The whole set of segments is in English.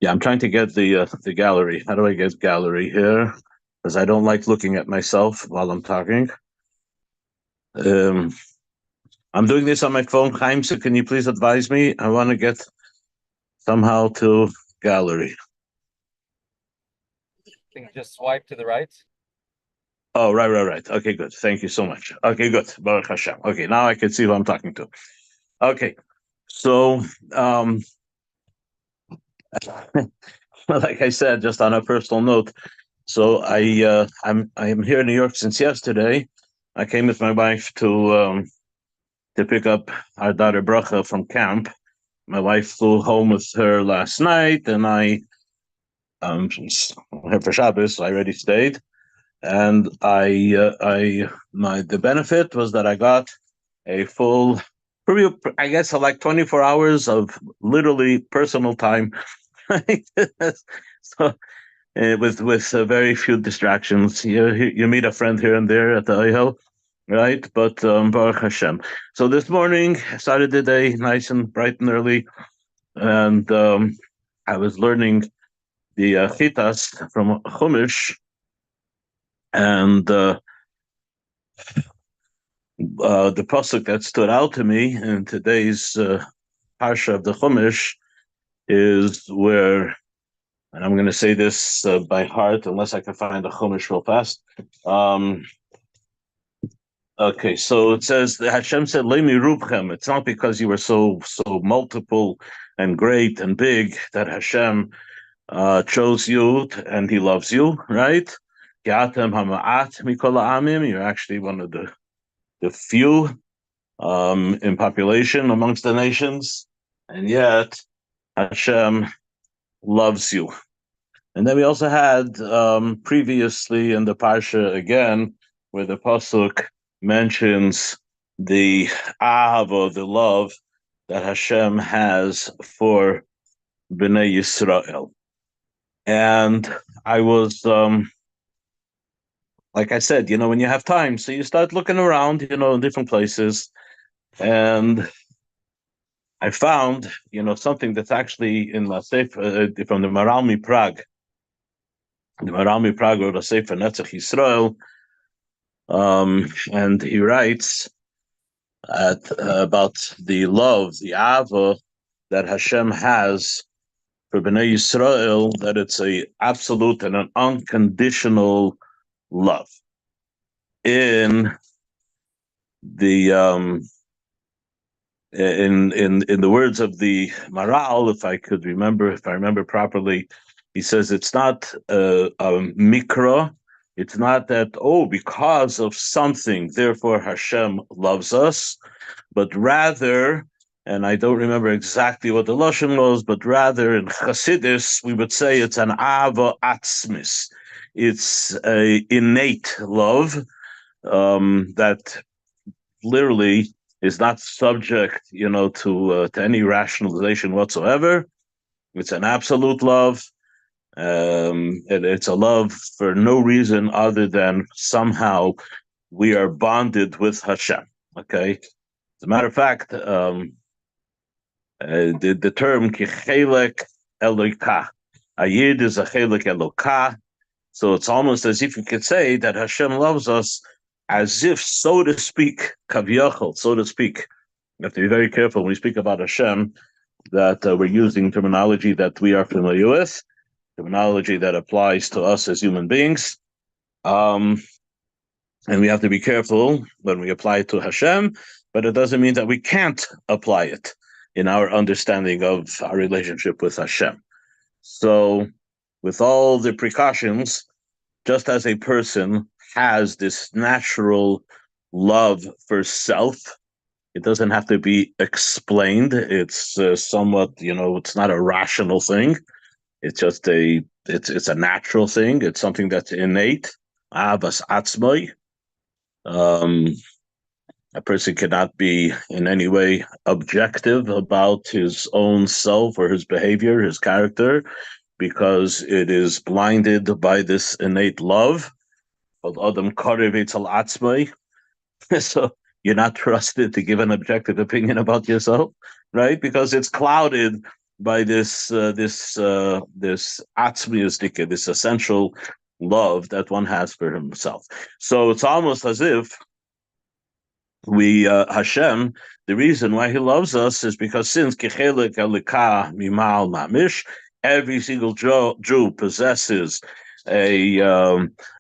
Yeah, I'm trying to get the gallery. How do I get gallery here? Because I don't like looking at myself while I'm talking. Um, I'm doing this on my phone, Chaim, so can you please advise me? I want to get somehow to gallery. I think just swipe to the right. Oh, right. Okay, good. Thank you so much. Okay, good. Baruch Hashem. Okay, now I can see who I'm talking to. Okay, so like I said, just on a personal note, so I'm here in New York since yesterday. I came with my wife to pick up our daughter Bracha from camp. My wife flew home with her last night, and I here for Shabbos. So I already stayed, and the benefit was that I got a full, probably I guess like 24 hours of literally personal time. So with very few distractions. You meet a friend here and there at the Ohel, right? But Baruch Hashem. So this morning I started the day nice and bright and early, and I was learning the chitas from Chumash, and the pasuk that stood out to me in today's parsha of the Chumash is where, and I'm going to say this by heart, unless I can find the Chumash real fast. Okay, so it says Hashem said, "Lemi rubchem." It's not because you were so multiple and great and big that Hashem chose you and He loves you, right? Yatem hama'at mikol ha'amim. You're actually one of the few in population amongst the nations, and yet Hashem loves you. And then we also had previously in the parsha again, where the pasuk mentions the ahava, the love that Hashem has for Bnei Yisrael. And I was, like I said, when you have time, so you start looking around, in different places, and I found, something that's actually in the Sefer from the Maralmi Prague. The Maralmi Prague wrote a Sefer Netzach Yisrael, and he writes about the love, the ava that Hashem has for Bnei Yisrael, that it's a absolute and an unconditional love. In the in the words of the Maral, if I remember properly, he says it's not a mikra. It's not that, because of something, therefore Hashem loves us, but rather, and I don't remember exactly what the Lashon was, but rather in Chassidus, we would say it's an ava atzmis. It's a innate love that literally is not subject, to any rationalization whatsoever. It's an absolute love. It's a love for no reason other than somehow we are bonded with Hashem. Okay, as a matter of fact, the term kichelek eloka, a yid is a chelek eloka, so it's almost as if you could say that Hashem loves us as if, so to speak, kaviyachol, so to speak. You have to be very careful when we speak about Hashem that we're using terminology that we are familiar with, terminology that applies to us as human beings. And we have to be careful when we apply it to Hashem, but it doesn't mean that we can't apply it in our understanding of our relationship with Hashem. So, with all the precautions, just as a person has this natural love for self, it doesn't have to be explained. It's somewhat, it's not a rational thing. It's just it's a natural thing. It's something that's innate. Avas atzmai. A person cannot be in any way objective about his own self or his behavior, his character, because it is blinded by this innate love. So you're not trusted to give an objective opinion about yourself, right? Because it's clouded by this Hatzvi, this essential love that one has for himself. So it's almost as if we Hashem, the reason why He loves us is because since Kechelik Elika Mimal Mamish, every single Jew possesses a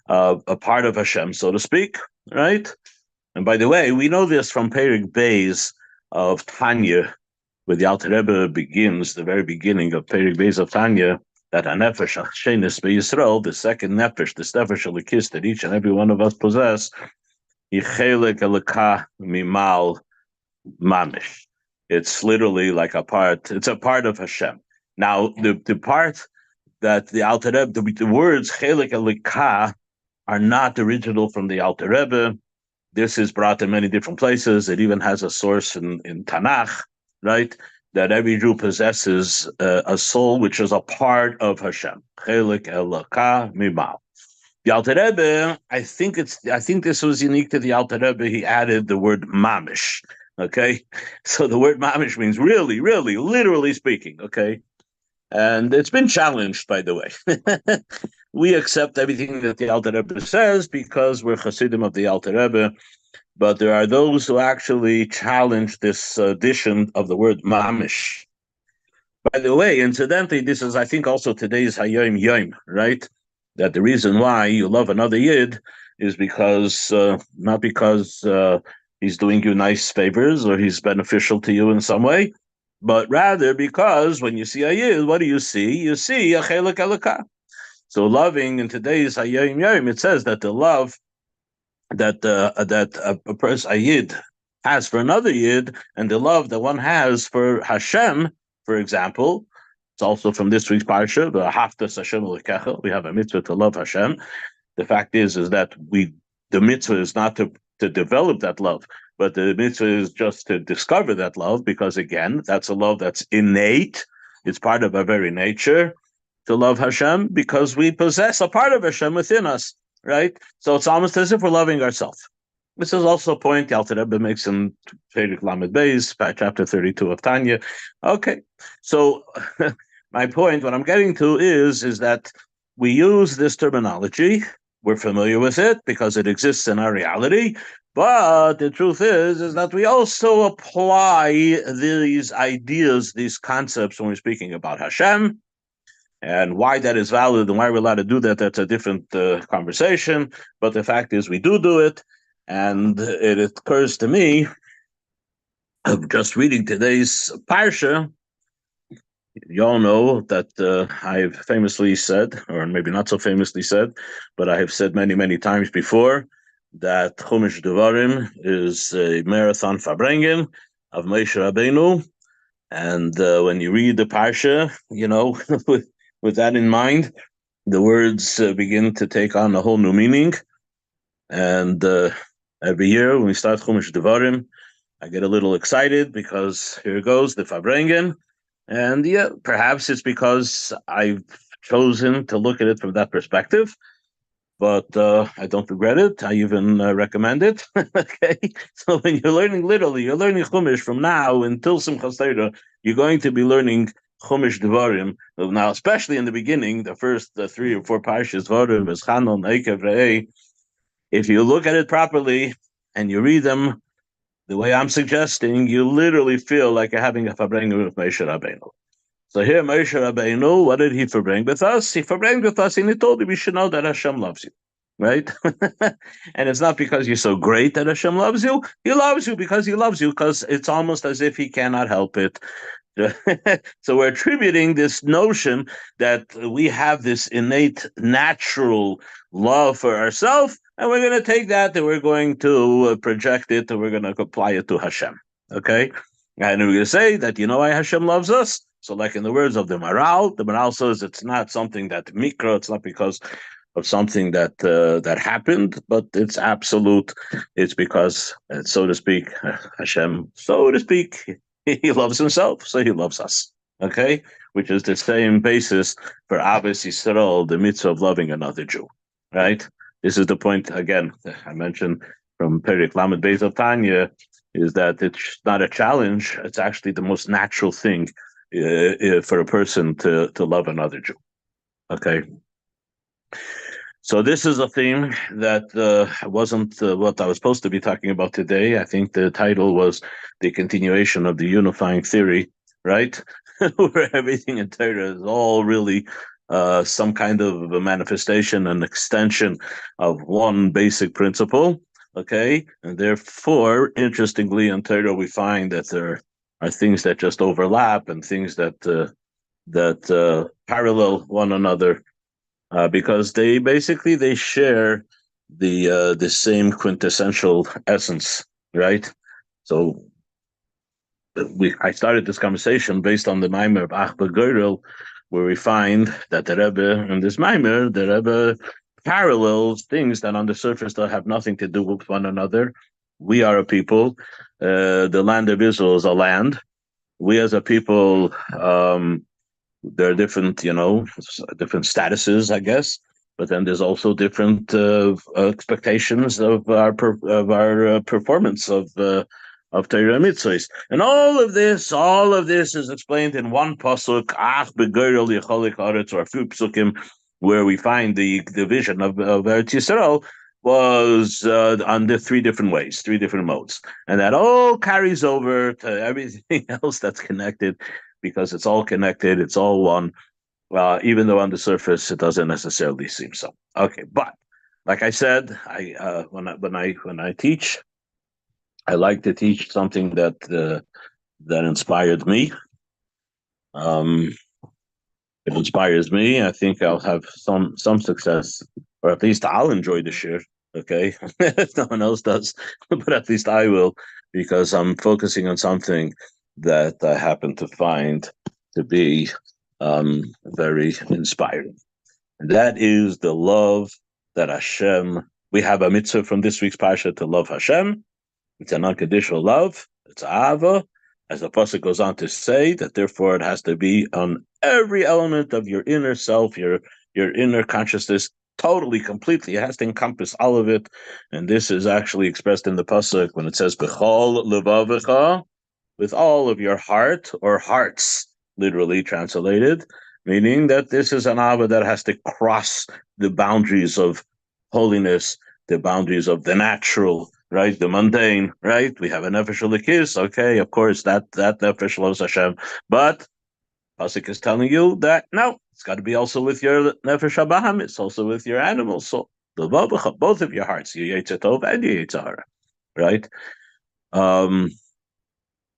part of Hashem, so to speak, right? And by the way, we know this from Perik Beis of Tanya, where the Alter Rebbe begins, the very beginning of Perik Beis of Tanya, that Hanefesh Hashenis Yisrael, the second nefesh, the nefesh Elikis that each and every one of us possess, Yichelek Elika Mimal Mamish. It's literally like a part. It's a part of Hashem. Now, the part that the Alter Rebbe, the words Chelek Elika are not original from the Alter Rebbe. This is brought in many different places. It even has a source in Tanakh, right? That every Jew possesses a soul which is a part of Hashem. Chelek Elika Mimal. The Alter Rebbe, I think this was unique to the Alter Rebbe. He added the word mamish. Okay, so the word mamish means really, really, literally speaking. Okay, and it's been challenged, by the way. We accept everything that the Alter Rebbe says because we're Hasidim of the Alter Rebbe, but there are those who actually challenge this addition of the word mamish. By the way, incidentally, this is, I think, also today's Hayom Yom, right? That the reason why you love another Yid is because, not because he's doing you nice favors or he's beneficial to you in some way, but rather because when you see a Yid, what do? You see a Chelek Elika. So loving in today's Hayom Yom, it says that the love that a person, a Yid, has for another Yid, and the love that one has for Hashem, for example, it's also from this week's parsha, the Haftas Hashem Elokecha. We have a mitzvah to love Hashem. The fact is that the mitzvah is not to develop that love, but the mitzvah is just to discover that love, because again, that's a love that's innate. It's part of our very nature to love Hashem because we possess a part of Hashem within us, right? So it's almost as if we're loving ourselves. This is also a point the Alter Rebbe makes in Perek Lamed Beis, chapter 32 of Tanya. Okay, so my point, what I'm getting to is that we use this terminology. We're familiar with it because it exists in our reality. But the truth is that we also apply these ideas, these concepts when we're speaking about Hashem. And why that is valid and why we're allowed to do that, that's a different conversation. But the fact is we do it. And it occurs to me, of just reading today's parsha, you all know that I've famously said, or maybe not so famously said, but I have said many, many times before, that Chumash Devarim is a marathon farbrengen of Moshe Rabbeinu. And when you read the parsha, with that in mind, the words begin to take on a whole new meaning. And every year when we start Chumash Devarim, I get a little excited because here goes the Farbrengen. And yeah, perhaps it's because I've chosen to look at it from that perspective, but I don't regret it. I even recommend it. Okay, so when you're learning literally, you're learning Chumash from now until Simchas Torah, you're going to be learning Chumash Devarim. Now, especially in the beginning, the first 3 or 4 parshas, Devarim, Eschanon, Eikev, Re'eh, if you look at it properly and you read them the way I'm suggesting, you literally feel like you're having a farbrengen with Moshe Rabbeinu. So here, Moshe Rabbeinu, what did he farbrengen with us? He farbrengen with us, and he told you we should know that Hashem loves you, right? And it's not because you're so great that Hashem loves you. He loves you because he loves you, because it's almost as if he cannot help it. So we're attributing this notion that we have this innate, natural love for ourselves, and we're going to take that and we're going to project it and we're going to apply it to Hashem. Okay? And we're going to say that, why Hashem loves us? So like in the words of the Maral says it's not something that mikra, it's not because of something that happened, but it's absolute. It's because, so to speak, Hashem, so to speak, he loves himself, so he loves us. Okay? Which is the same basis for Ahavas Yisrael, the mitzvah of loving another Jew. Right? This is the point, again, I mentioned from Perek Lamed Beis of Tanya, is that it's not a challenge, it's actually the most natural thing for a person to love another Jew. Okay. So this is a theme that wasn't what I was supposed to be talking about today. I think the title was the continuation of the unifying theory, right? Where everything in Torah is all really some kind of a manifestation, an extension of one basic principle. Okay, and therefore, interestingly, in Torah we find that there are things that just overlap and things that parallel one another because they share the same quintessential essence, right? So I started this conversation based on the Maimer of Achba Gerel, where we find that the Rebbe in this Maimer, the Rebbe parallels things that on the surface that have nothing to do with one another. We are a people. The land of Israel is a land. We as a people there are different, different statuses, I guess. But then there's also different expectations of our performance of Torah mitzvahs, and all of this is explained in one pasuk, Ach begoyrel yecholik aretz, or a few pasukim, where we find the division of Eretz Yisrael was under three different ways, three different modes, and that all carries over to everything else that's connected because it's all connected, it's all one, even though on the surface it doesn't necessarily seem so. Okay, but like I said, when I teach, I like to teach something that inspired me. It inspires me. I think I'll have some success, or at least I'll enjoy the share. Okay, if no one else does, but at least I will, because I'm focusing on something that I happen to find to be very inspiring, and that is the love that Hashem. We have a mitzvah from this week's parsha to love Hashem. It's an unconditional love. It's ahava, as the pasuk goes on to say that. Therefore, it has to be on every element of your inner self, your inner consciousness, totally, completely. It has to encompass all of it. And this is actually expressed in the pasuk when it says "Bechol levavecha," with all of your heart, or hearts, literally translated, meaning that this is an ahava that has to cross the boundaries of holiness, the boundaries of the natural, right? The mundane, right? We have a nefesh elikis. Okay, of course, that nefesh loves Hashem, but pasuk is telling you that no, it's got to be also with your nefesh habaham. It's also with your animals. So the both of your hearts, your yetzer tov and your yetzer hara, right?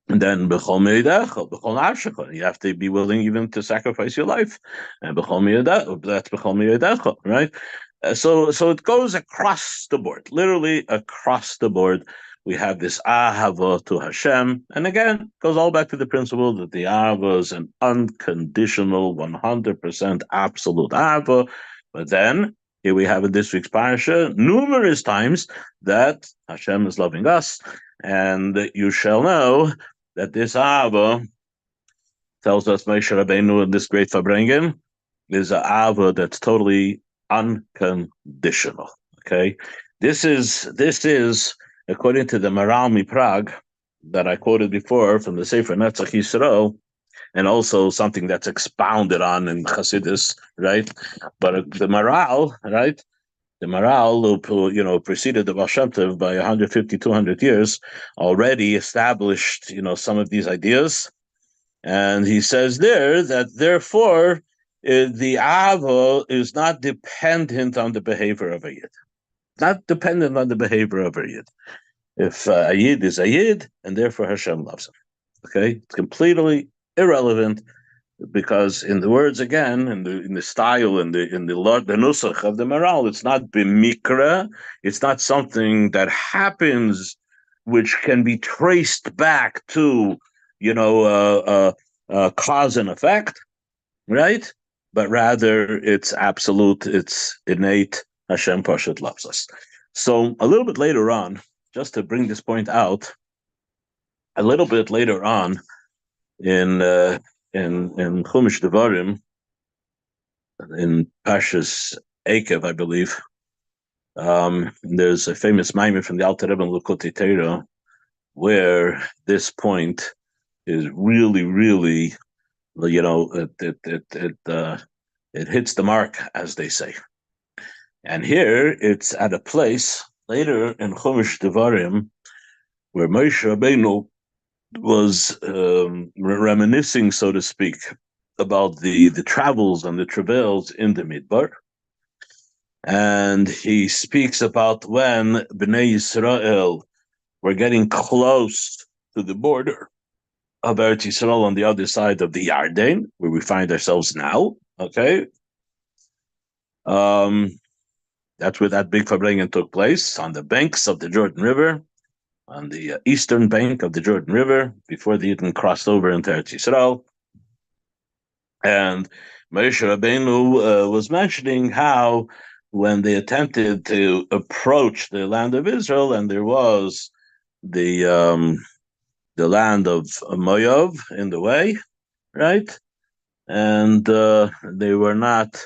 And then b'chol me'edecha, b'chol nafshecha, you have to be willing even to sacrifice your life. And b'chol me'edecha, that's b'chol me'edecha, right? So it goes across the board, literally across the board. We have this ahava to Hashem, and again, goes all back to the principle that the ahava is an unconditional, 100% absolute ahava. But then here we have in this week's parasha numerous times that Hashem is loving us, and you shall know that this ahava, tells us Moshe Rabbeinu in this great Farbrengen, is an ahava that's totally unconditional. Okay, this is according to the Maral Prague that I quoted before from the Sefer Netzach Yisrael, and also something that's expounded on in Chassidus, right? But the Maral, right? The Maral, who preceded the Baal Shem Tov by 150, 200 years, already established, some of these ideas. And he says there that therefore the Ava is not dependent on the behavior of a Yid. Not dependent on the behavior of a Yid. If a Yid is a Yid, and therefore Hashem loves him. Okay? It's completely irrelevant, because in the words again, in the style, in the nusach of the Maral, it's not b'mikra, it's not something that happens which can be traced back to cause and effect, right? But rather it's absolute, it's innate. Hashem Pashat loves us. So a little bit later on, just to bring this point out, a little bit later on in Chumash Devarim, in Pashas Ekev, I believe, there's a famous maimer from the Alter Rebbe in Likutei Torah where this point is really, really it hits the mark, as they say. And here it's at a place later in Chumash Devarim where Moshe Rabbeinu was reminiscing, so to speak, about the travels and the travails in the Midbar. And he speaks about when Bnei Yisrael were getting close to the border of Eretz Yisrael on the other side of the Yarden, where we find ourselves now. Okay, that's where that big Farbrengen took place, on the banks of the Jordan River, on the eastern bank of the Jordan River, before they even crossed over into Eretz Yisrael. And Moshe Rabbeinu was mentioning how when they attempted to approach the land of Israel, and there was the land of Moav in the way, right? And they were not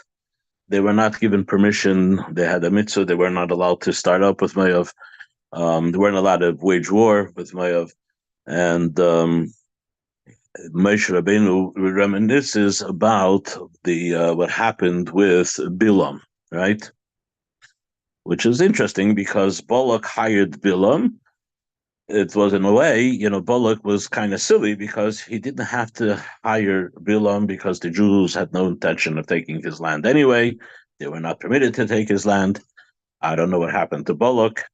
given permission. They had a mitzvah. They were not allowed to start up with Moav. They weren't allowed to wage war with Moav. And Moshe Rabbeinu reminisces about the what happened with Bilam, right? Which is interesting because Balak hired Bilam. It was, in a way, Balak was kind of silly because he didn't have to hire Bilam because the Jews had no intention of taking his land anyway. They were not permitted to take his land. I don't know what happened to Balak.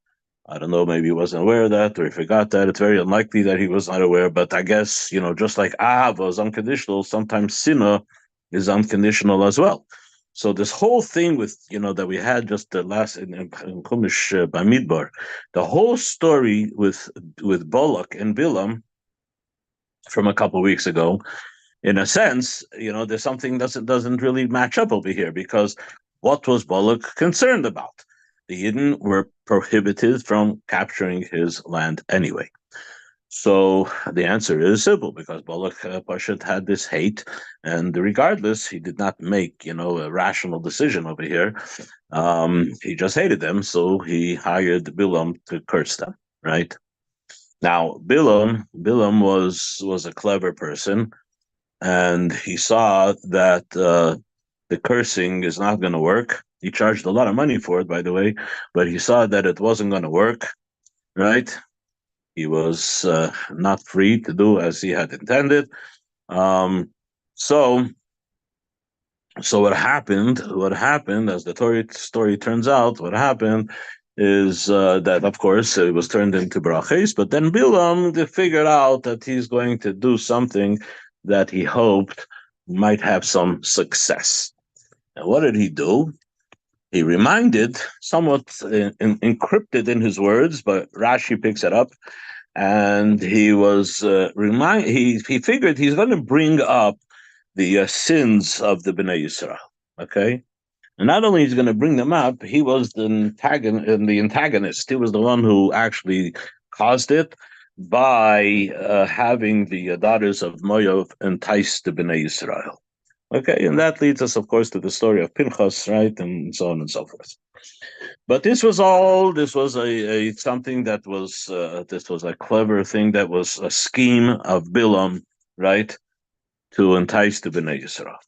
I don't know, maybe he wasn't aware of that or he forgot that. It's very unlikely that he was not aware, but I guess, just like Ahava is unconditional, sometimes Sinah is unconditional as well. So this whole thing with, that we had just the last in Chumash Bamidbar, the whole story with Balak and Bilam from a couple of weeks ago, in a sense, there's something that doesn't really match up over here, because what was Balak concerned about? The Yidden were prohibited from capturing his land anyway. So the answer is simple, because Balak Pashat had this hate, and regardless, he did not make, a rational decision over here. He just hated them, so he hired Bilam to curse them, right? Now, Bilam was a clever person, and he saw that the cursing is not going to work. He charged a lot of money for it, by the way, but he saw that it wasn't going to work, right? He was not free to do as he had intended. So what happened, as the story turns out, what happened is that, of course, it was turned into brachis, but then Bilam figured out that he's going to do something that he hoped might have some success. And what did he do? He reminded, somewhat encrypted in his words, but Rashi picks it up, and he was he figured he's going to bring up the sins of the Bnei Yisrael. Okay, and not only he's going to bring them up, he was the antagonist. He was the one who actually caused it by having the daughters of Moav entice the Bnei Yisrael. Okay, and that leads us, of course, to the story of Pinchas, right, and so on and so forth. But this was a something that was this was a clever thing, that was a scheme of Bilam, right, to entice the Bnei Yisrael.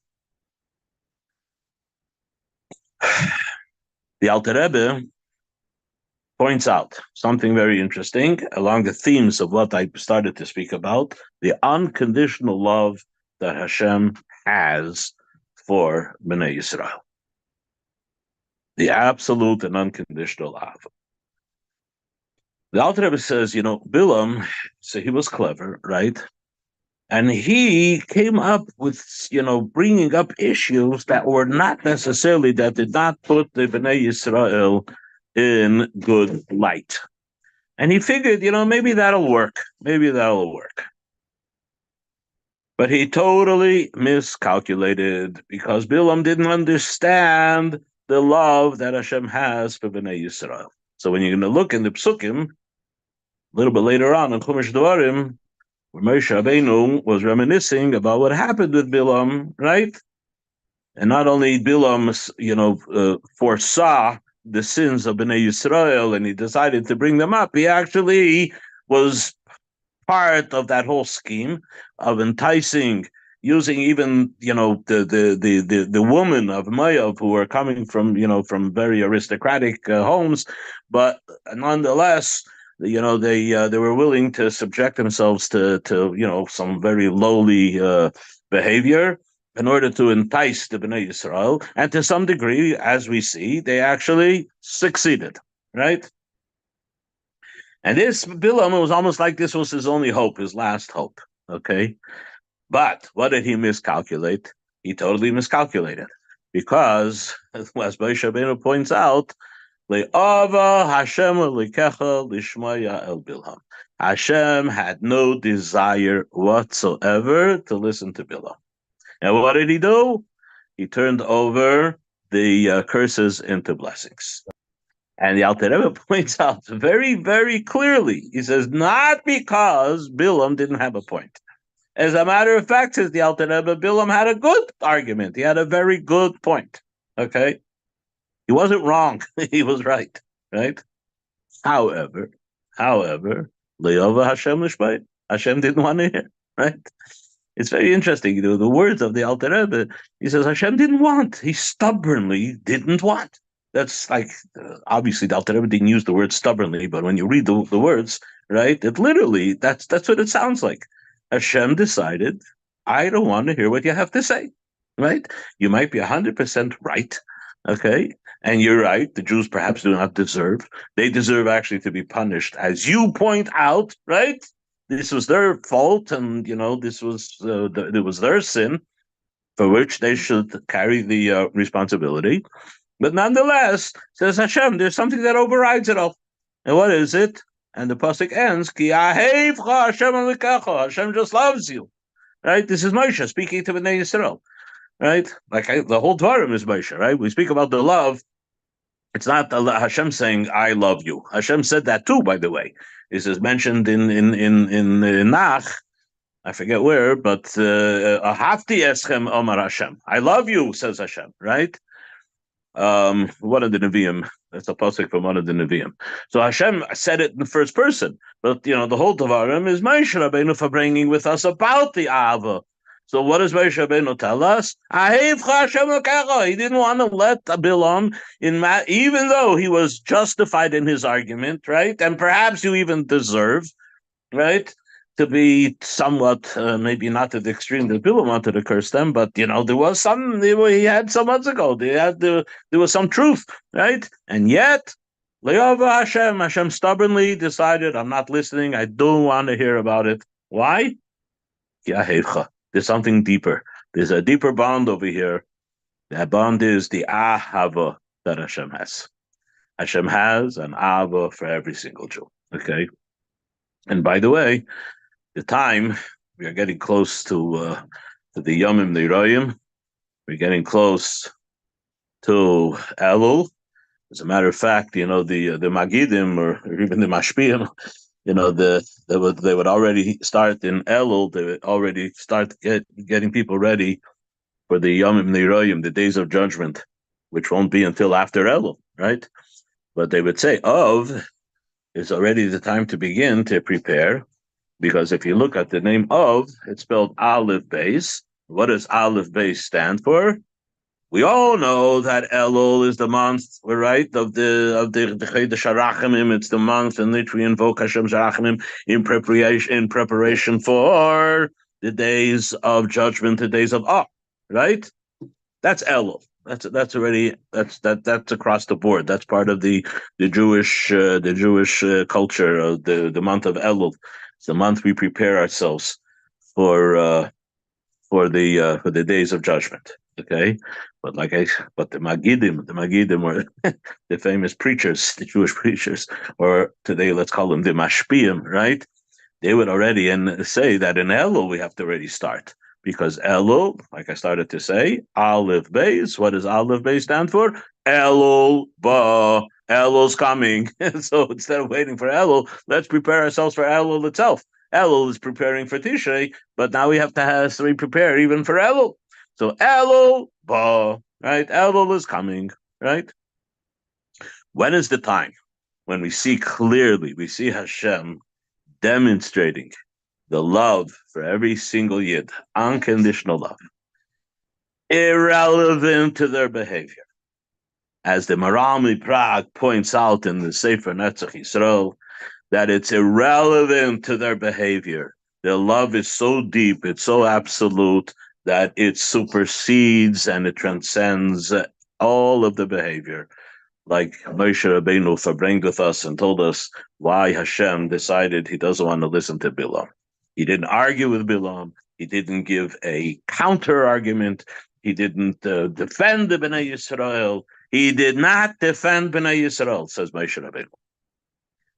The Alter Rebbe points out something very interesting along the themes of what I started to speak about: the unconditional love that Hashem has for Bnei Yisrael. The absolute and unconditional love. The Alter Rebbe says, Bilam, so he was clever, right? And he came up with, bringing up issues that were not necessarily, that did not put the Bnei Yisrael in good light. And he figured, maybe that'll work. But he totally miscalculated, because Bilam didn't understand the love that Hashem has for Bnei Yisrael. So when you're going to look in the Psukim, a little bit later on in Chumash Devarim, where Moshe Rabbeinu was reminiscing about what happened with Bilam, right? And not only Bilam, foresaw the sins of Bnei Yisrael, and he decided to bring them up, he actually was part of that whole scheme of enticing using even the women of Moab who were coming from very aristocratic homes, but nonetheless, they were willing to subject themselves to some very lowly behavior in order to entice the Bnei Yisrael, and to some degree, as we see, they actually succeeded, right? And this Bilam, it was almost like this was his only hope, his last hope. Okay. But what did he miscalculate? He totally miscalculated. Because, as Moshe Rabbeinu points out, Le'ava Hashem Elikecha Lishmaya El Bilham. Hashem had no desire whatsoever to listen to Bilam. And what did he do? He turned over the curses into blessings. And the Alter Rebbe points out very, very clearly. He says, not because Bilam didn't have a point. As a matter of fact, says the Alter Rebbe, Bilam had a good argument. He had a very good point. Okay? He wasn't wrong. He was right. Right? However, Le'ova Hashem Lishmayit. Hashem didn't want to hear. Right? It's very interesting. The words of the Alter Rebbe, he says, Hashem didn't want. He stubbornly didn't want. That's like, obviously, the Alter Rebbe didn't use the word stubbornly, but when you read the words, right, it literally, that's what it sounds like. Hashem decided, I don't want to hear what you have to say, right? You might be 100% right, okay? And you're right, the Jews perhaps do not deserve. They deserve actually to be punished, as you point out, right? This was their fault, and, this was it was their sin, for which they should carry the responsibility. But nonetheless, says Hashem, there's something that overrides it all. And what is it? And the pasuk ends, Ki ahevcha Hashem alikecha. Hashem just loves you. Right? This is Moshe speaking to Bnei Yisrael. Right? The whole Deren is Moshe, right? We speak about the love. It's not Hashem saying, I love you. Hashem said that too, by the way. This is mentioned in Nach, I forget where, but Ahavti eschem Omar Hashem. I love you, says Hashem, right? One of the Nevi'im. That's a pasuk from one of the Nevi'im. So Hashem said it in the first person, but the whole Devarim is Moshe Rabbeinu for bringing with us about the Ava. So what does Moshe Rabbeinu tell us? He didn't want to let Bilam even though he was justified in his argument, right? And perhaps you even deserve, right, to be somewhat, maybe not to the extreme that Bilam wanted to curse them, but there was he had some months ago. There was some truth, right? And yet, Hashem stubbornly decided, I'm not listening. I don't want to hear about it. Why? There's something deeper. There's a deeper bond over here. That bond is the ahava that Hashem has. Hashem has an ahava for every single Jew. Okay. And by the way, the time we are getting close to the Yomim Neroyim. We're getting close to Elul. As a matter of fact, the Magidim or even the Mashpiyim, they would already start in Elul. They would already start getting people ready for the Yomim Neroyim, the days of judgment, which won't be until after Elul, right? But they would say Of is already the time to begin to prepare. Because if you look at the name Of, it's spelled Aleph Beis. What does Aleph Beis stand for? We all know that Elul is the month, right, of the Sharachimim. It's the month in which we invoke Hashem's Sharachimim in preparation for the days of judgment, the days of right? That's Elul. That's already that's across the board. That's part of the Jewish culture of the month of Elul. It's the month we prepare ourselves for the days of judgment. Okay, but the Magidim were the famous preachers, the Jewish preachers, or today let's call them the Mashpiyim, right? They would already say that in Elul we have to already start, because Elul, like I started to say, Aleph Beis. What does Aleph Beis stand for? Elul Ba. Elul's coming. So instead of waiting for Elul, let's prepare ourselves for Elul itself. Elul is preparing for Tishrei, but now we have to prepare even for Elul. So Elul Ba, right? Elul is coming, right? When is the time when we see clearly, we see Hashem demonstrating the love for every single Yid, unconditional love, irrelevant to their behavior. As the Maram Prague points out in the Sefer Netzach Yisrael, that it's irrelevant to their behavior. Their love is so deep, it's so absolute, that it supersedes and it transcends all of the behavior. Like Moshe Rabbeinu verbringed with us and told us why Hashem decided he doesn't want to listen to Bilam. He didn't argue with Bilam. He didn't give a counter argument. He didn't defend the Bnei Yisrael. He did not defend Bnei Yisrael, says Moshe Rabbeinu.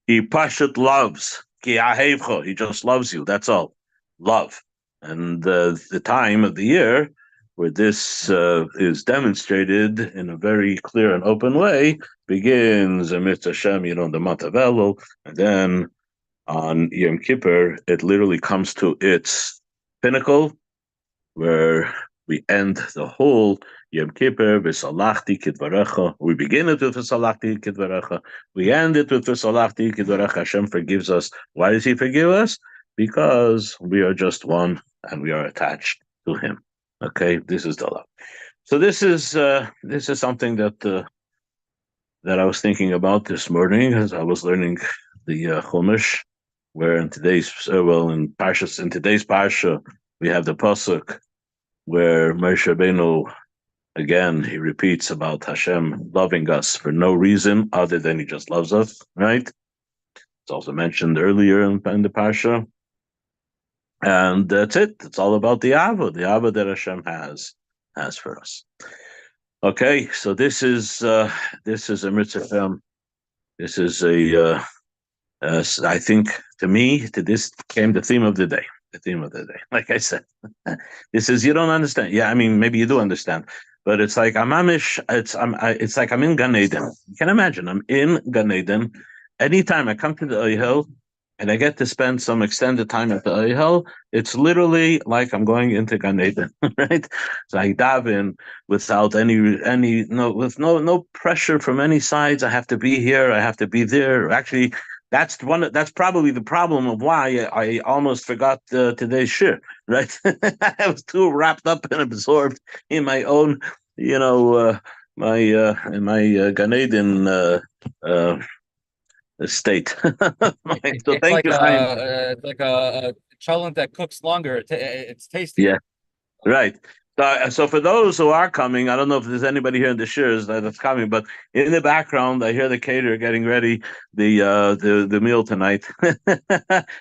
He pashut loves. Ki ahevcho. He just loves you. That's all. Love. And the time of the year where this is demonstrated in a very clear and open way begins amidst Hashem, the month of Elul, and then on Yom Kippur, it literally comes to its pinnacle, where we end the whole Yom Kippur, V'salachti kidvarecha. We begin it with V'salachti kidvarecha. We end it with V'salachti kidvarecha. Hashem forgives us. Why does He forgive us? Because we are just one and we are attached to Him. Okay, this is the love. So this is something that I was thinking about this morning as I was learning the Chumash, where in today's in today's parsha we have the pasuk where Moshe Rabbeinu, again, he repeats about Hashem loving us for no reason other than He just loves us, right? It's also mentioned earlier in the parsha. And that's it. It's all about the Ava that Hashem has for us. Okay, so this is a mitzvah. This is I think to this came the theme of the day. The theme of the day. Like I said, this is, you don't understand. Yeah, I mean, maybe you do understand, but it's like it's like I'm in Gan Eden. You can imagine I'm in Gan Eden. Anytime I come to the Ohel and I get to spend some extended time at the Ohel, it's literally like I'm going into Gan Eden, right? So I dive in without with no pressure from any sides. I have to be here. I have to be there. Actually, that's probably the problem of why I almost forgot today's shir, right? I was too wrapped up and absorbed in my own, in my Gan Eden state. So thank you, Chaim. It's like a cholent that cooks longer. It's tasty. Yeah, right. So for those who are coming, I don't know if there's anybody here in the shirs that's coming, but in the background, I hear the caterer getting ready the meal tonight,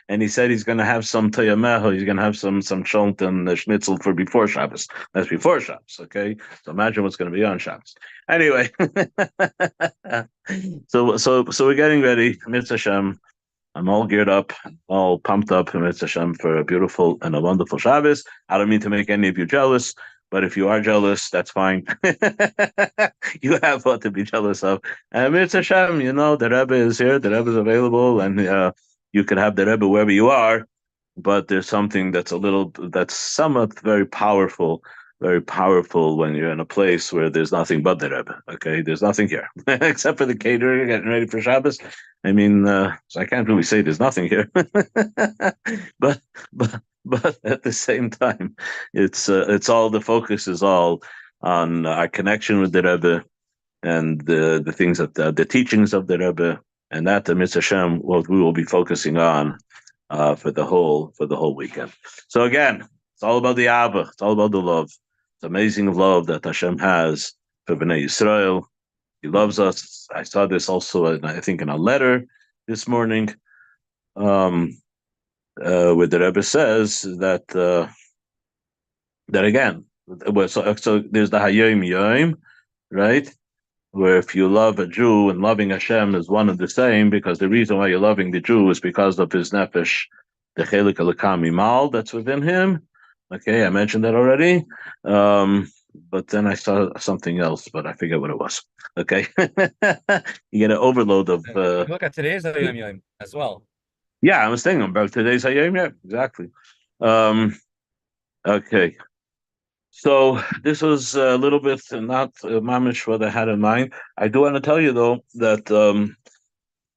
and he said he's going to have some toyameho. He's going to have some cholent and schnitzel for before Shabbos. That's before Shabbos, okay? So imagine what's going to be on Shabbos. Anyway, so we're getting ready. Mitzvah Hashem. I'm all geared up, all pumped up, Mitzvah Hashem, for a beautiful and a wonderful Shabbos. I don't mean to make any of you jealous, but if you are jealous, that's fine. You have what to be jealous of. And Mitzvah Hashem, the Rebbe is here, the Rebbe is available, and you can have the Rebbe wherever you are, but there's something that's somewhat very powerful when you're in a place where there's nothing but the Rebbe. Okay, there's nothing here except for the caterer getting ready for Shabbos. I mean, so I can't really say there's nothing here, but at the same time, it's all, the focus is all on our connection with the Rebbe and the things that the teachings of the Rebbe, and that the Mitzvah Hashem, what we will be focusing on for the whole weekend. So again, it's all about the Abba. It's all about the love. It's amazing love that Hashem has for Bnei Yisrael. He loves us. I saw this also, I think, in a letter this morning, where the Rebbe says that again, so there's the Hayom Yom, right? Where if you love a Jew and loving Hashem is one and the same, because the reason why you're loving the Jew is because of his nefesh, the chelik alakam imal, that's within him. Okay, I mentioned that already. But then I saw something else, but I forget what it was. Okay. You get an overload of Look at today's Hayom Yom as well. Yeah, I was thinking about today's Hayom Yom, exactly. Okay. So this was a little bit not mamish what I had in mind. I do want to tell you though that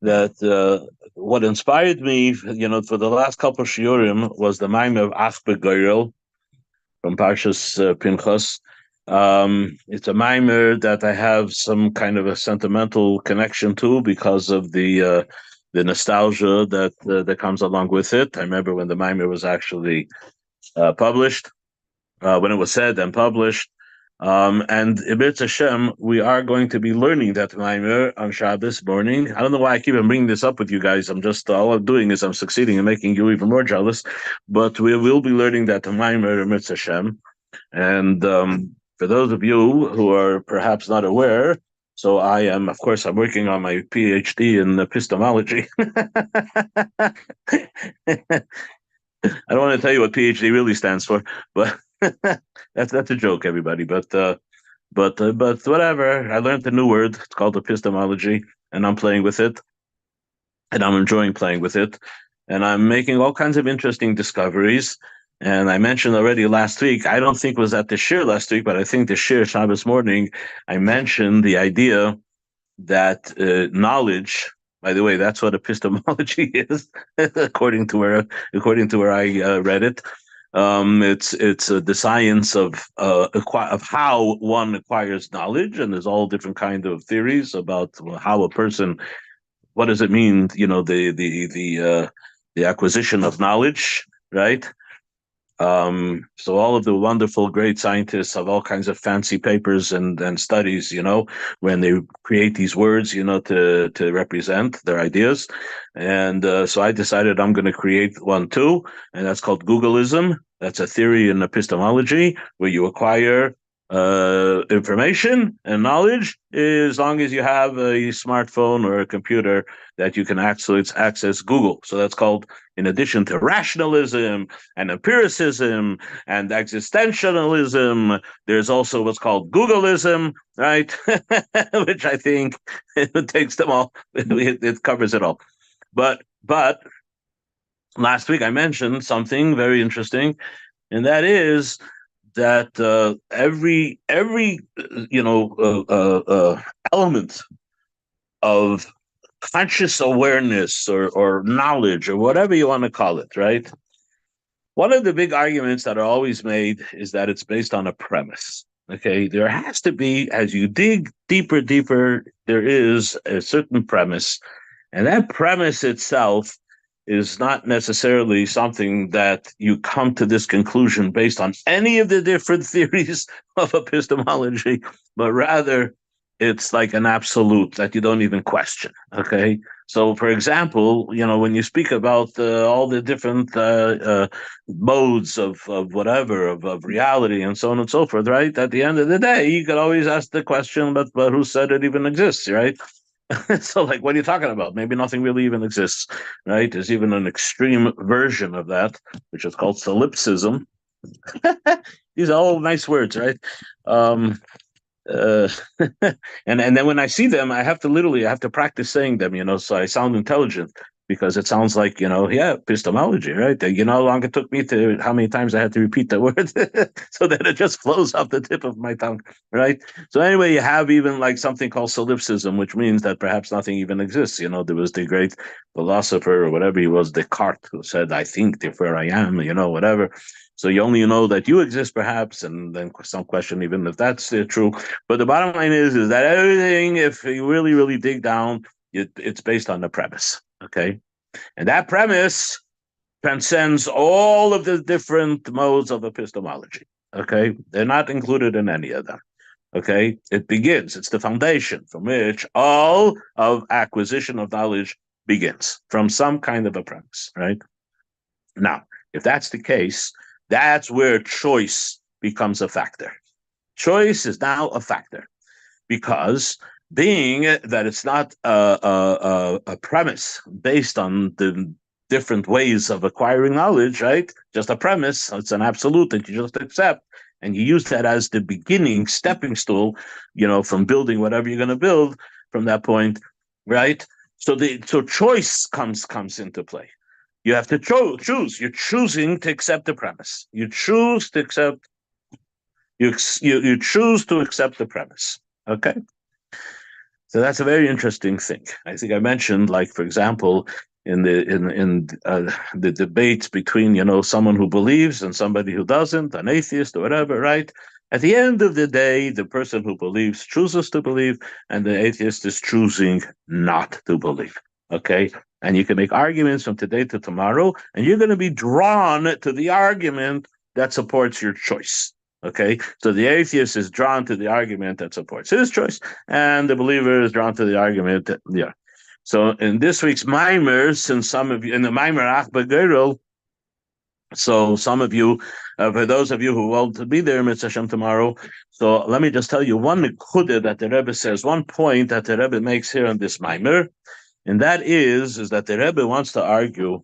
what inspired me, for the last couple of shiurim was the mime of Ach Begoyrel from Parshas Pinchas. It's a mimer that I have some kind of a sentimental connection to because of the nostalgia that comes along with it. I remember when the mimer was actually published, when it was said and published. And Eretz Hashem, we are going to be learning that mimer on Shabbos morning. I don't know why I keep on bringing this up with you guys. All I'm doing is I'm succeeding in making you even more jealous. But we will be learning that mimer Eretz Hashem. And for those of you who are perhaps not aware, so of course, I'm working on my PhD in epistemology. I don't want to tell you what PhD really stands for, but that's a joke, everybody. But whatever. I learned a new word. It's called epistemology, and I'm playing with it, and I'm enjoying playing with it, and I'm making all kinds of interesting discoveries. And I mentioned already last week. I don't think it was at the shir last week, but I think the shir Shabbos morning. I mentioned the idea that knowledge. By the way, that's what epistemology is, according to where I read it. It's the science of how one acquires knowledge, and there's all different kind of theories about how a person. What does it mean? The acquisition of knowledge, right? So all of the wonderful, great scientists have all kinds of fancy papers and studies, when they create these words, to represent their ideas. And so I decided I'm going to create one too, and that's called Googleism. That's a theory in epistemology where you acquire information and knowledge as long as you have a smartphone or a computer that you can access Google. So that's called, in addition to rationalism and empiricism and existentialism, there's also what's called Googleism, right? Which I think it takes them all. It covers it all. But last week I mentioned something very interesting, and that is that every element of conscious awareness or knowledge or whatever you want to call it, right? One of the big arguments that are always made is that it's based on a premise. Okay, there has to be, as you dig deeper, there is a certain premise, and that premise itself is not necessarily something that you come to this conclusion based on any of the different theories of epistemology, but rather it's like an absolute that you don't even question. Okay. So, for example, when you speak about all the different modes of whatever, of reality and so on and so forth, right? At the end of the day, you could always ask the question, but who said it even exists, right? So, like, what are you talking about? Maybe nothing really even exists, right? There's even an extreme version of that, which is called solipsism. These are all nice words, right? Uh, and then when I see them, I have to practice saying them, so I sound intelligent because it sounds like, epistemology, right? How long it took me how many times I had to repeat the word so that it just flows off the tip of my tongue, right? So anyway, you have even like something called solipsism, which means that perhaps nothing even exists. There was the great philosopher or whatever he was, Descartes, who said, I think, therefore I am, whatever. So you only know that you exist, perhaps, and then some question even if that's true. But the bottom line is that everything, if you really, really dig down, it's based on the premise, okay? And that premise transcends all of the different modes of epistemology, okay? They're not included in any of them, okay? It's the foundation from which all of acquisition of knowledge begins, from some kind of a premise, right? Now, if that's the case, that's where choice becomes a factor. Choice is now a factor because being that it's not a premise based on the different ways of acquiring knowledge, right? Just a premise, it's an absolute that you just accept, and you use that as the beginning stepping stool, from building whatever you're going to build from that point, right? So choice comes into play. You have to choose. You're choosing to accept the premise. You choose to accept. You choose to accept the premise. Okay. So that's a very interesting thing. I think I mentioned, like for example, in the debates between someone who believes and somebody who doesn't, an atheist or whatever, right? At the end of the day, the person who believes chooses to believe, and the atheist is choosing not to believe. Okay, and you can make arguments from today to tomorrow, and you're going to be drawn to the argument that supports your choice. Okay, so the atheist is drawn to the argument that supports his choice, and the believer is drawn to the argument that, yeah. So in this week's Mimer, since some of you in the Mimer Ach Begerel, so some of you, for those of you who want to be there, Mitzvah Hashem, tomorrow, so let me just tell you one nekuda that the Rebbe says, one point that the Rebbe makes here on this Mimer, and that is that the Rebbe wants to argue,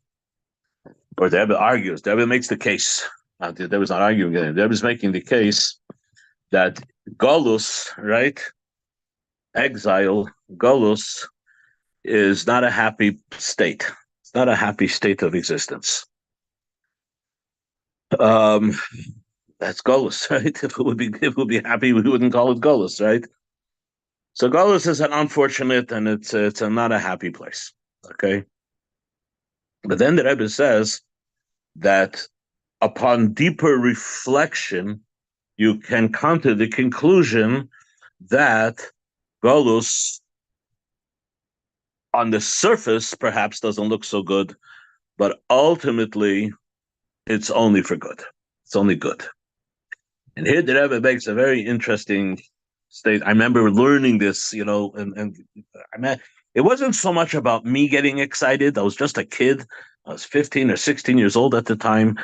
or the Rebbe argues, the Rebbe makes the case. The Rebbe's not arguing it. The Rebbe's making the case that Golus, right? Exile, Golus, is not a happy state. It's not a happy state of existence. That's Golus, right? If it would be happy, we wouldn't call it Golus, right? So Golus is an unfortunate, and it's not a happy place. Okay, but then the Rebbe says that upon deeper reflection, you can come to the conclusion that Golus on the surface perhaps doesn't look so good, but ultimately it's only for good. It's only good. And here the Rebbe makes a very interesting state. I remember learning this, and I mean, it wasn't so much about me getting excited. I was just a kid. I was 15 or 16 years old at the time.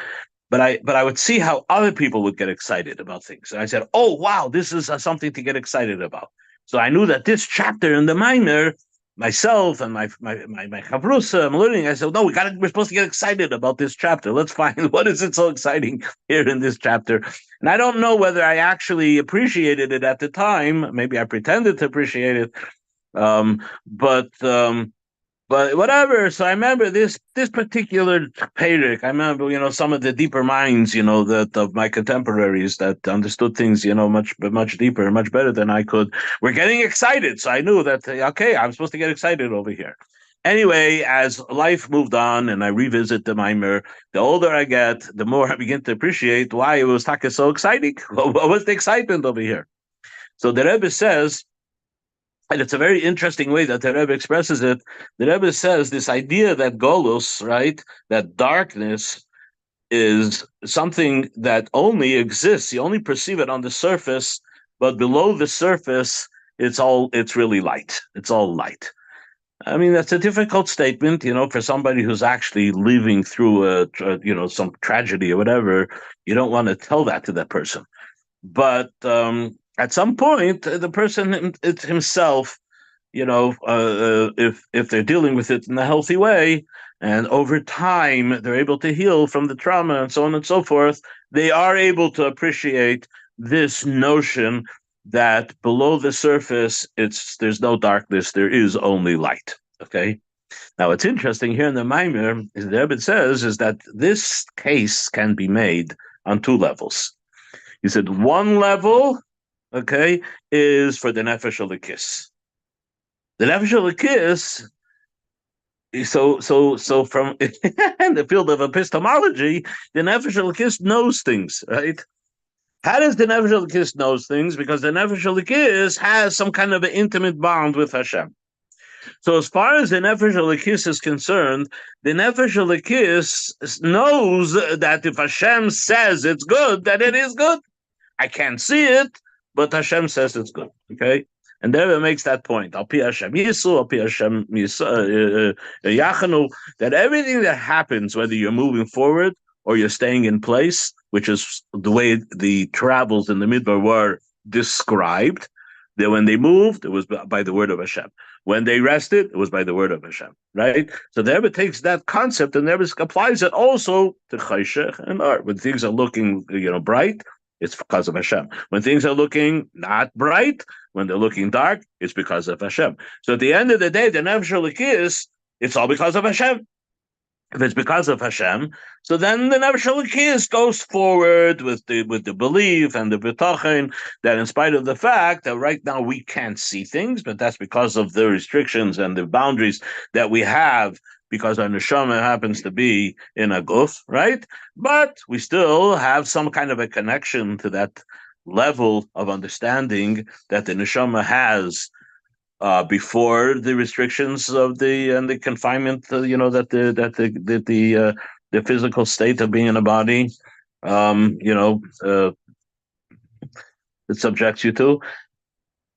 But I would see how other people would get excited about things. And I said, oh, wow, this is something to get excited about. So I knew that this chapter in the Mimer, myself and my chavrusa, I'm learning. I said, no, we're supposed to get excited about this chapter. Let's find what is it so exciting here in this chapter. And I don't know whether I actually appreciated it at the time. Maybe I pretended to appreciate it. But whatever. So I remember this particular Perek. I remember, some of the deeper minds, that of my contemporaries that understood things, much deeper, much better than I could. We're getting excited, so I knew that okay, I'm supposed to get excited over here. Anyway, as life moved on and I revisit the Mimer, the older I get, the more I begin to appreciate why it was so exciting. What was the excitement over here? So the Rebbe says. And it's a very interesting way that the Rebbe expresses it. The Rebbe says this idea that Golus, right, that darkness is something that only exists. You only perceive it on the surface, but below the surface, it's really light. It's all light. I mean, that's a difficult statement, for somebody who's actually living through some tragedy or whatever. You don't want to tell that to that person. But at some point, the person himself, if they're dealing with it in a healthy way, and over time they're able to heal from the trauma and so on and so forth, they are able to appreciate this notion that below the surface, there's no darkness, there is only light. Okay. Now, what's interesting here in the Maimer, the Rebbe says, is that this case can be made on two levels. He said one level, okay, is for the Nefesh Elikis. The Nefesh Elikis, so from in the field of epistemology, the Nefesh Elikis knows things, right? How does the Nefesh Elikis knows things? Because the Nefesh Elikis has some kind of an intimate bond with Hashem. So as far as the Nefesh Elikis is concerned, the Nefesh Elikis knows that if Hashem says it's good, that it is good. I can't see it, but Hashem says it's good. Okay, and there it makes that point. Al pi Hashem Yisu, al pi Hashem Yachanu. That everything that happens, whether you're moving forward or you're staying in place, which is the way the travels in the Midbar were described, that when they moved, it was by the word of Hashem. When they rested, it was by the word of Hashem. Right? So the Rebbe takes that concept and the Rebbe applies it also to Chayshech and Art. When things are looking, bright, it's because of Hashem. When things are looking not bright, when they're looking dark, it's because of Hashem. So at the end of the day, the Nefesh Elikis, it's all because of Hashem. If it's because of Hashem, so then the Nefesh Elokis goes forward with the belief and the bitachon that, in spite of the fact that right now we can't see things, but that's because of the restrictions and the boundaries that we have, because our neshama happens to be in a guf, right? But we still have some kind of a connection to that level of understanding that the neshama has before the restrictions of the confinement, the physical state of being in a body, it subjects you to.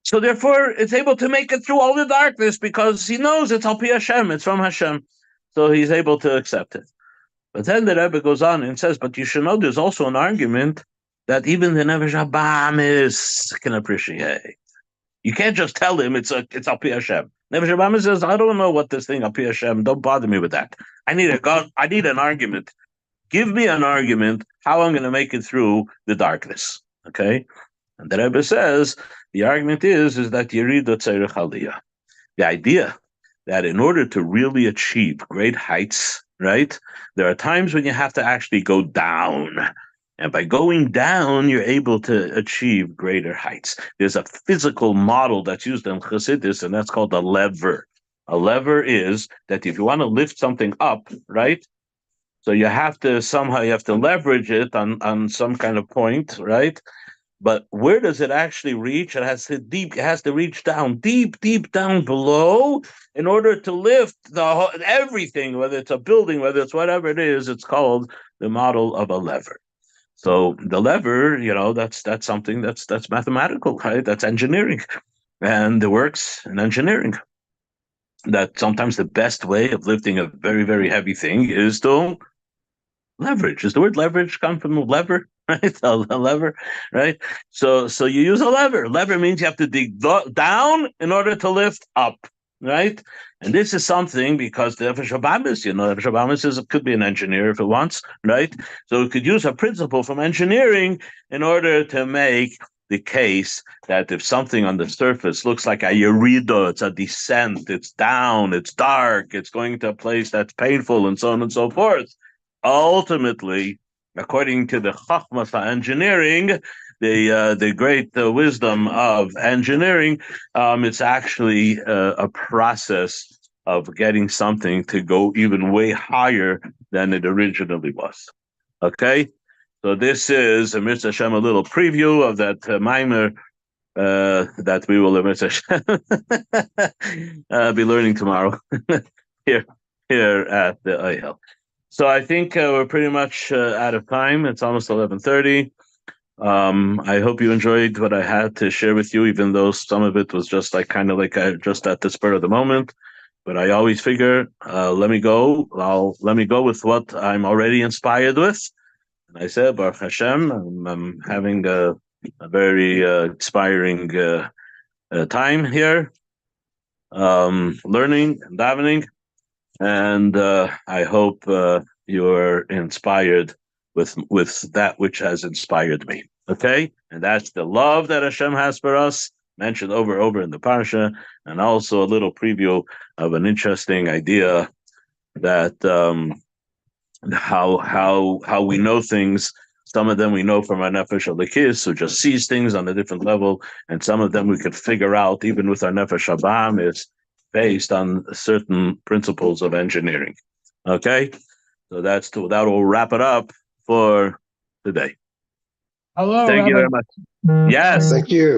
So therefore, it's able to make it through all the darkness because he knows it's al pi Hashem, it's from Hashem, so he's able to accept it. But then the Rebbe goes on and says, but you should know there's also an argument that even the Nefesh Habamis can appreciate. You can't just tell him it's al pi Hashem. Nefesh Habamis says, I don't know what this thing al pi Hashem. Don't bother me with that. I need an argument. Give me an argument how I'm going to make it through the darkness. Okay, and the Rebbe says the argument is that Yerida Tzerich Aliyah. The idea that in order to really achieve great heights, right, there are times when you have to actually go down. And by going down, you're able to achieve greater heights. There's a physical model that's used in Chassidus, and that's called a lever. A lever is that if you want to lift something up, right, so you have to leverage it on some kind of point, right? But where does it actually reach? It has to reach down, deep down below in order to lift everything, whether it's a building, whether it's whatever it is. It's called the model of a lever. So the lever, that's something that's mathematical, right? That's engineering, and it works in engineering. That sometimes the best way of lifting a very, very heavy thing is to leverage. Does the word leverage come from lever? Right, a lever, right? So you use a lever. Lever means you have to dig down in order to lift up, right? And this is something because the Nefesh Habamis, could be an engineer if it wants, right? So it could use a principle from engineering in order to make the case that if something on the surface looks like a yerida, it's a descent, it's down, it's dark, it's going to a place that's painful, and so on and so forth. Ultimately, according to the Chachmas engineering, the great wisdom of engineering, it's actually a process of getting something to go even way higher than it originally was. Okay, so this is a Mitzvah Hashem, a little preview of that Maimer that we will be learning tomorrow here at the Ohel. So I think we're pretty much out of time. It's almost 11:30. I hope you enjoyed what I had to share with you, even though some of it was just just at the spur of the moment. But I always figure, let me go with what I'm already inspired with. And I said, Baruch Hashem, I'm having a very inspiring time here, learning and davening. And I hope you're inspired with that which has inspired me. Okay, and that's the love that Hashem has for us, mentioned over in the parsha, and also a little preview of an interesting idea that how we know things. Some of them we know from our Nefesh Elokis, who just sees things on a different level, and some of them we could figure out even with our Nefesh Habamis, based on certain principles of engineering. Okay, so that will wrap it up for today. Hello, Thank Rabbi. you very much. Yes. Thank you.